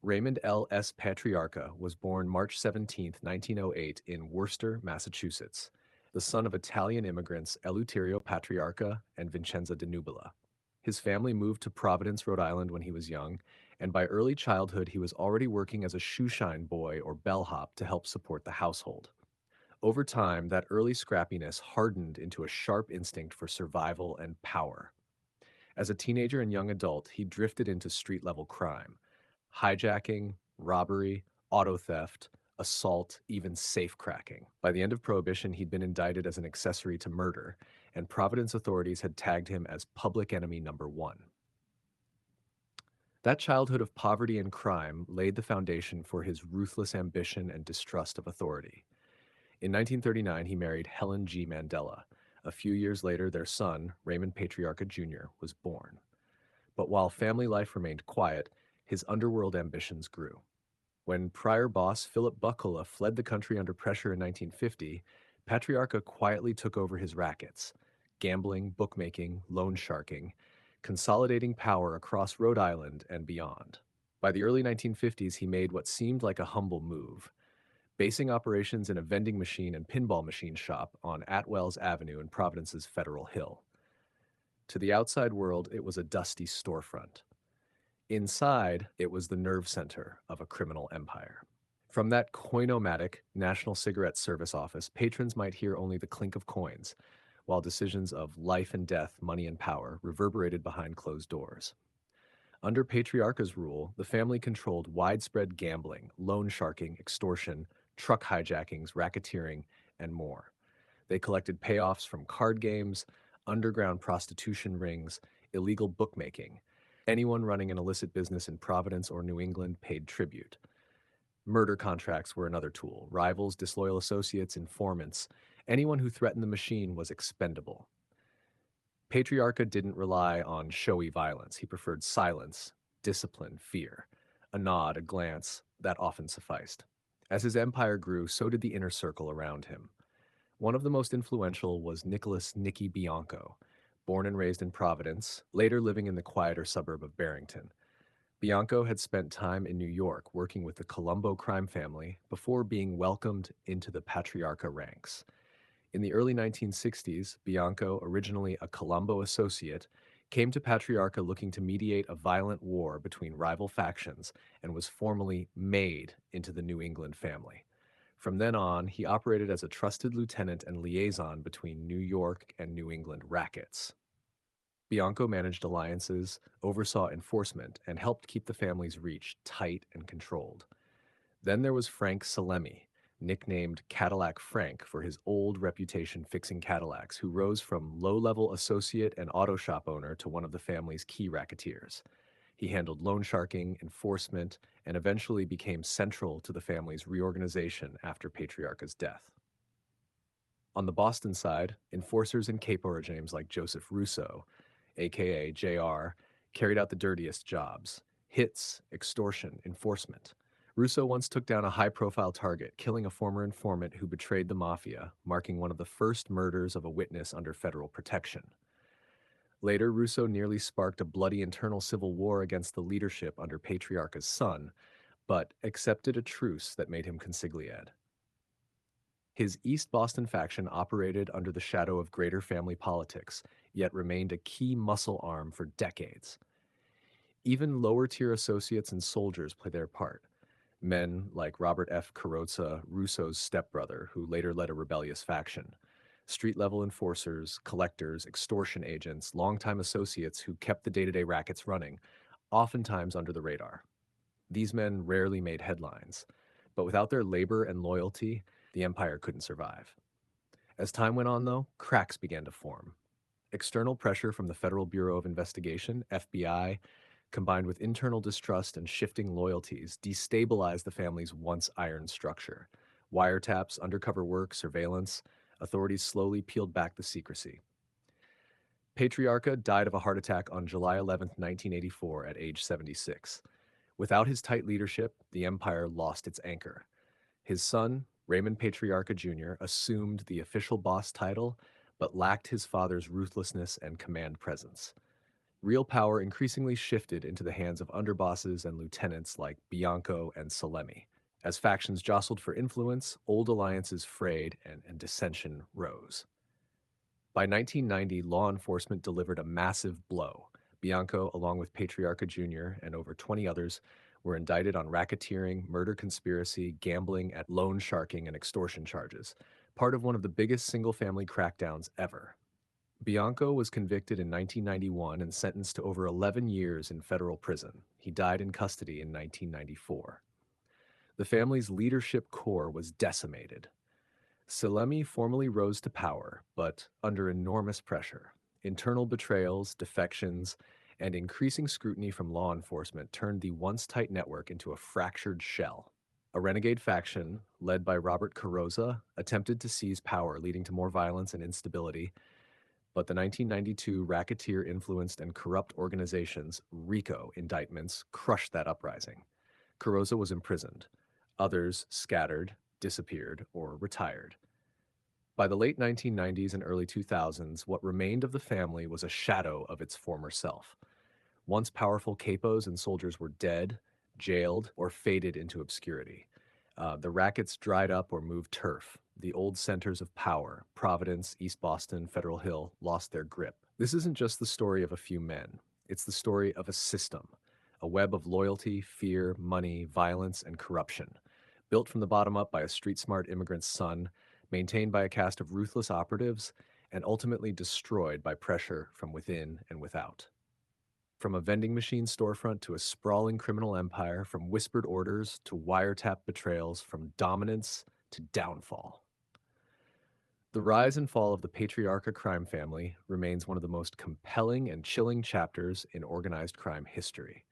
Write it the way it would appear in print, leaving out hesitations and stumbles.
Raymond L. S. Patriarca was born March 17, 1908 in Worcester, Massachusetts, the son of Italian immigrants Eleuterio Patriarca and Vincenza de Nubila. His family moved to Providence, Rhode Island when he was young, and by early childhood he was already working as a shoeshine boy or bellhop to help support the household. Over time, that early scrappiness hardened into a sharp instinct for survival and power. As a teenager and young adult, he drifted into street level crime: hijacking, robbery, auto theft, assault, even safecracking. By the end of Prohibition, he'd been indicted as an accessory to murder, and Providence authorities had tagged him as public enemy number one. That childhood of poverty and crime laid the foundation for his ruthless ambition and distrust of authority. In 1939, he married Helen G. Mandela. A few years later, their son, Raymond Patriarca Jr., was born. But while family life remained quiet, his underworld ambitions grew. When prior boss Philip Buckula fled the country under pressure in 1950, Patriarca quietly took over his rackets: gambling, bookmaking, loan sharking, consolidating power across Rhode Island and beyond. By the early 1950s, he made what seemed like a humble move, basing operations in a vending machine and pinball machine shop on Atwell's Avenue in Providence's Federal Hill. To the outside world, it was a dusty storefront. Inside, it was the nerve center of a criminal empire. From that coinomatic National Cigarette Service office, patrons might hear only the clink of coins, while decisions of life and death, money and power, reverberated behind closed doors. Under Patriarcha's rule, the family controlled widespread gambling, loan sharking, extortion, truck hijackings, racketeering, and more. They collected payoffs from card games, underground prostitution rings, illegal bookmaking. Anyone running an illicit business in Providence or New England paid tribute. Murder contracts were another tool. Rivals, disloyal associates, informants. Anyone who threatened the machine was expendable. Patriarcha didn't rely on showy violence. He preferred silence, discipline, fear. A nod, a glance, that often sufficed. As his empire grew, so did the inner circle around him. One of the most influential was Nicholas "Nicky" Bianco, born and raised in Providence, later living in the quieter suburb of Barrington. Bianco had spent time in New York working with the Colombo crime family before being welcomed into the Patriarcha ranks. In the early 1960s, Bianco, originally a Colombo associate, came to Patriarcha looking to mediate a violent war between rival factions and was formally made into the New England family. From then on, he operated as a trusted lieutenant and liaison between New York and New England rackets. Bianco managed alliances, oversaw enforcement, and helped keep the family's reach tight and controlled. Then there was Frank Salemi, nicknamed Cadillac Frank for his old reputation fixing Cadillacs, who rose from low-level associate and auto shop owner to one of the family's key racketeers. He handled loan sharking, enforcement, and eventually became central to the family's reorganization after Patriarcha's death. On the Boston side, enforcers and capo regimes like Joseph Russo, aka JR, carried out the dirtiest jobs: hits, extortion, enforcement. Russo once took down a high-profile target, killing a former informant who betrayed the Mafia, marking one of the first murders of a witness under federal protection. Later, Russo nearly sparked a bloody internal civil war against the leadership under Patriarcha's son, but accepted a truce that made him consigliere. His East Boston faction operated under the shadow of greater family politics, yet remained a key muscle arm for decades. Even lower-tier associates and soldiers play their part. Men like Robert F. Carrozza, Russo's stepbrother, who later led a rebellious faction. Street-level enforcers, collectors, extortion agents, longtime associates who kept the day-to-day rackets running, oftentimes under the radar. These men rarely made headlines, but without their labor and loyalty, the empire couldn't survive. As time went on, though, cracks began to form. External pressure from the Federal Bureau of Investigation, FBI, combined with internal distrust and shifting loyalties, destabilized the family's once iron structure. Wiretaps, undercover work, surveillance, authorities slowly peeled back the secrecy. Patriarcha died of a heart attack on July 11, 1984, at age 76. Without his tight leadership, the empire lost its anchor. His son, Raymond Patriarcha Jr., assumed the official boss title, but lacked his father's ruthlessness and command presence. Real power increasingly shifted into the hands of underbosses and lieutenants like Bianco and Salemi. As factions jostled for influence, old alliances frayed and dissension rose. By 1990, law enforcement delivered a massive blow. Bianco, along with Patriarca Jr. and over 20 others, were indicted on racketeering, murder conspiracy, gambling, at loan sharking, and extortion charges, part of one of the biggest single-family crackdowns ever. Bianco was convicted in 1991 and sentenced to over 11 years in federal prison. He died in custody in 1994. The family's leadership core was decimated. Salemi formally rose to power, but under enormous pressure. Internal betrayals, defections, and increasing scrutiny from law enforcement turned the once tight network into a fractured shell. A renegade faction, led by Robert Carrozza, attempted to seize power, leading to more violence and instability, but the 1992 racketeer influenced and corrupt organizations, RICO, indictments crushed that uprising. Carrozza was imprisoned. Others scattered, disappeared, or retired. By the late 1990s and early 2000s, what remained of the family was a shadow of its former self. Once powerful capos and soldiers were dead, jailed, or faded into obscurity. The rackets dried up or moved turf. The old centers of power, Providence, East Boston, Federal Hill, lost their grip. This isn't just the story of a few men. It's the story of a system, a web of loyalty, fear, money, violence, and corruption, built from the bottom up by a street-smart immigrant's son, maintained by a cast of ruthless operatives, and ultimately destroyed by pressure from within and without. From a vending machine storefront to a sprawling criminal empire, from whispered orders to wiretap betrayals, from dominance to downfall. The rise and fall of the Patriarca crime family remains one of the most compelling and chilling chapters in organized crime history.